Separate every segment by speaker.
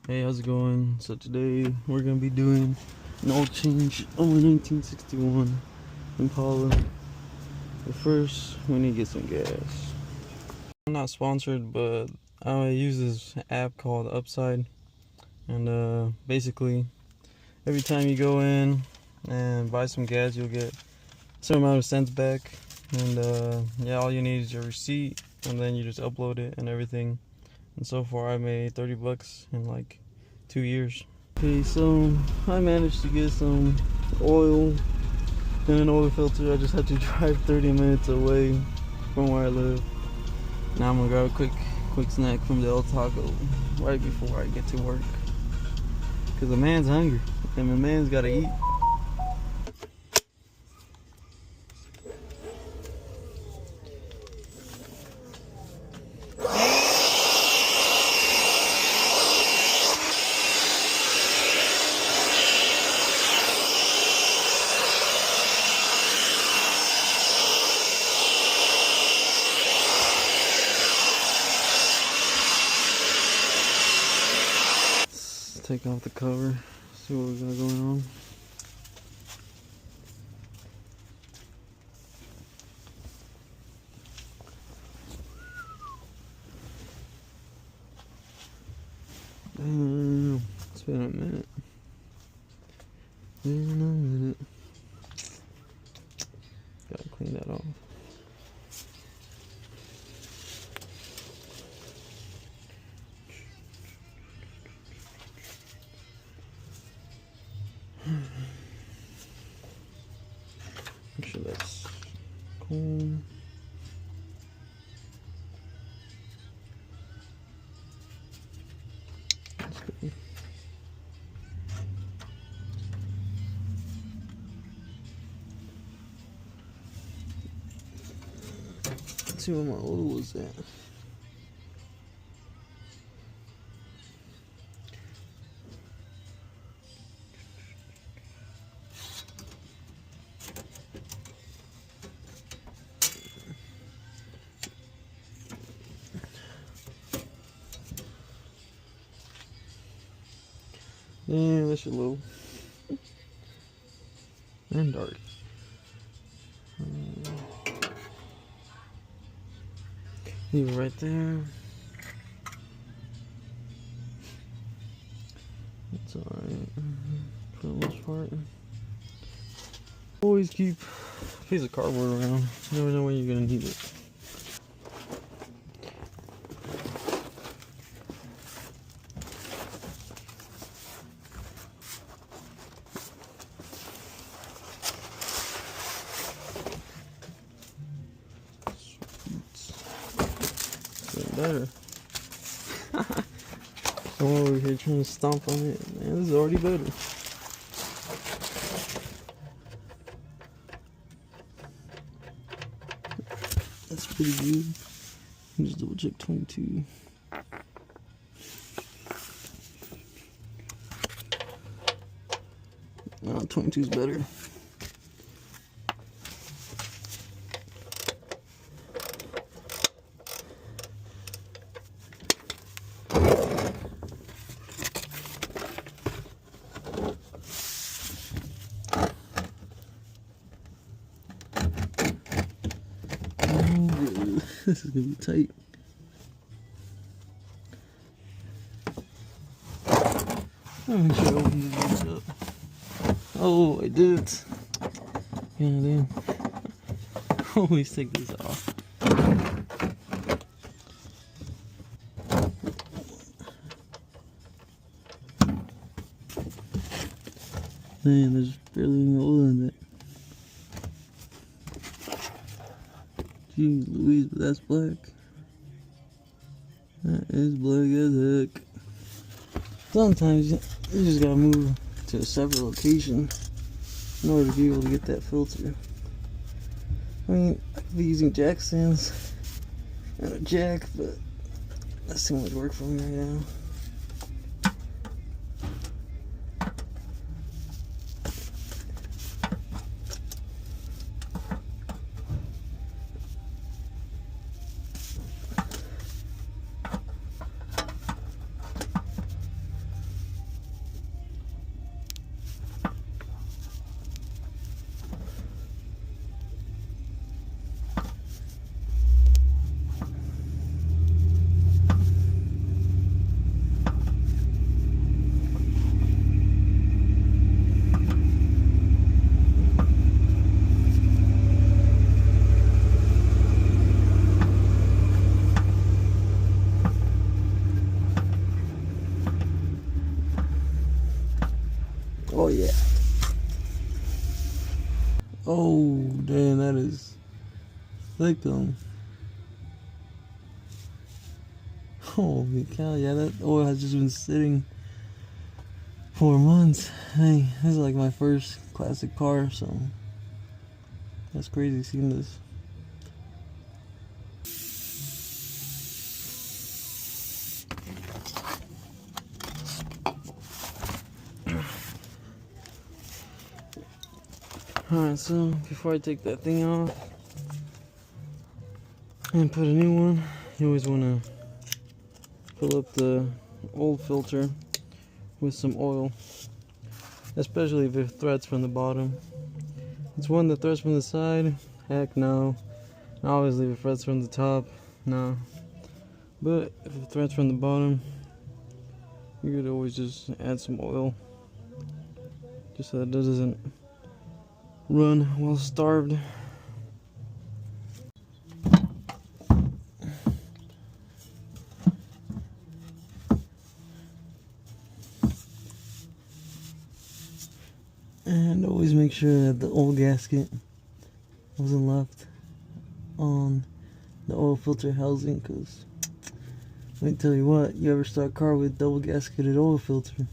Speaker 1: Hey, how's it going? So today we're gonna be doing an oil change on a 1961 Impala. But first, we need to get some gas. I'm not sponsored, but I use this app called Upside, and basically every time you go in and buy some gas, you'll get some amount of cents back. And yeah, all you need is your receipt, and then you just upload it and everything. And so far, I made 30 bucks in like 2 years. Okay, so I managed to get some oil and an oil filter. I just had to drive 30 minutes away from where I live. Now I'm gonna grab a quick snack from the El Taco right before I get to work. Cause the man's hungry and the man's gotta eat. Let's take off the cover, see what we got going on. Damn, it's been a minute. Gotta clean that off. Make sure that's cool. That's good. Let's see where my oil was at. Yeah, that's your low. And dark. Leave it right there. It's alright for the most part. Always keep a piece of cardboard around. You never know when you're gonna need it. Better. I'm over here trying to stomp on it. Man, this is already better. That's pretty good. Just double check 22. No, 22's better. This is gonna be tight. I'm make sure I open this up. Oh, I did. Yeah, damn. Always take this off. Man, there's barely any oil in it. Jeez Louise, but that's black. That is black as heck. Sometimes you just gotta move to a separate location in order to be able to get that filter. I mean, I could be using jack stands and a jack, but that's too much work for me right now. Oh yeah. Oh damn, that is thick. Holy cow, yeah, that oil has just been sitting for months. Hey, this is like my first classic car, so that's crazy seeing this. Alright, so before I take that thing off and put a new one, you always want to fill up the old filter with some oil, especially if it threads from the bottom. It's one that threads from the side, heck no. I always leave it threads from the top, no. But if it threads from the bottom, you could always just add some oil, just so that it doesn't run while starved. And always make sure that the old gasket wasn't left on the oil filter housing, because let me tell you what, you ever start a car with double gasketed oil filter,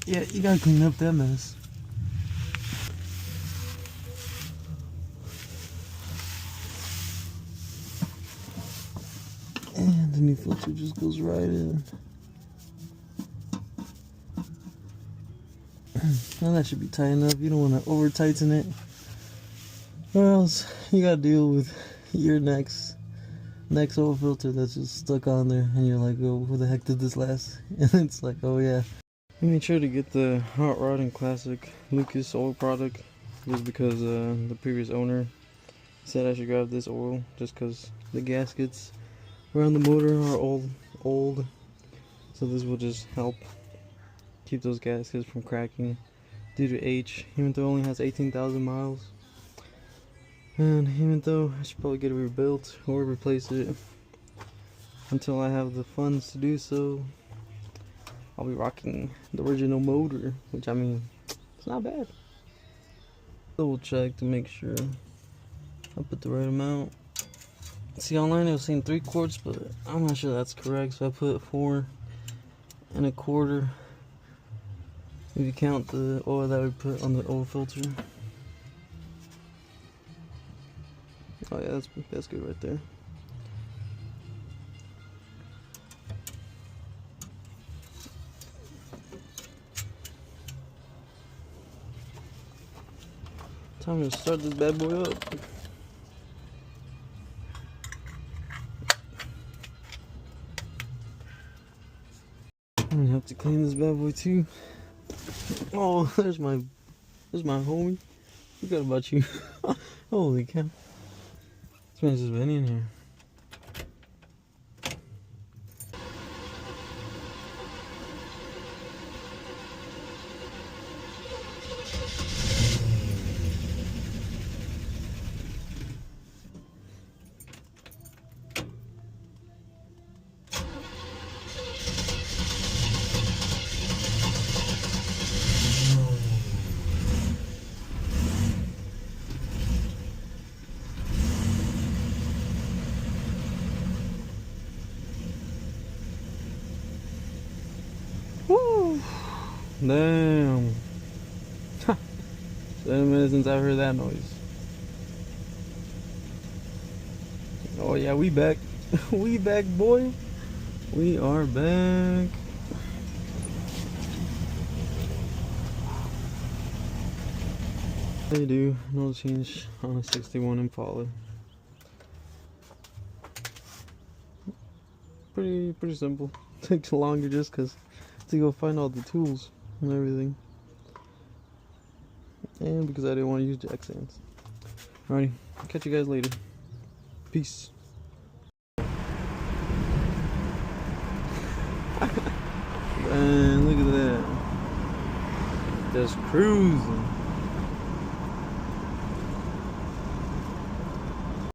Speaker 1: yeah, you gotta clean up that mess. And the new filter just goes right in. Now that should be tight enough. You don't want to over tighten it, or else you gotta deal with your next oil filter that's just stuck on there, and you're like, oh, who the heck did this last? And it's like, oh yeah. I made sure to get the Hot Rod and Classic Lucas oil product just because the previous owner said I should grab this oil, just because the gaskets around the motor are old, so this will just help keep those gaskets from cracking due to age, even though it only has 18,000 miles. And even though I should probably get it rebuilt or replace it, until I have the funds to do so, I'll be rocking the original motor, which, I mean, it's not bad. Double check to make sure I put the right amount. See, online it was saying 3 quarts, but I'm not sure that's correct, so I put 4 1/4 if you count the oil that we put on the oil filter. Oh yeah, that's good right there. Time to start this bad boy up. I'm gonna have to clean this bad boy too. Oh, there's my homie. Forgot about you. Holy cow. This man's just been in here. Woo! Damn. 7 minutes since I heard that noise. Oh yeah, we back. We back, boy. We are back. They do no change on a 61 Impala. Pretty simple. Takes longer just because to go find all the tools and everything, and because I didn't want to use jack stands. Alrighty, catch you guys later. Peace. Man, look at that. Just cruising.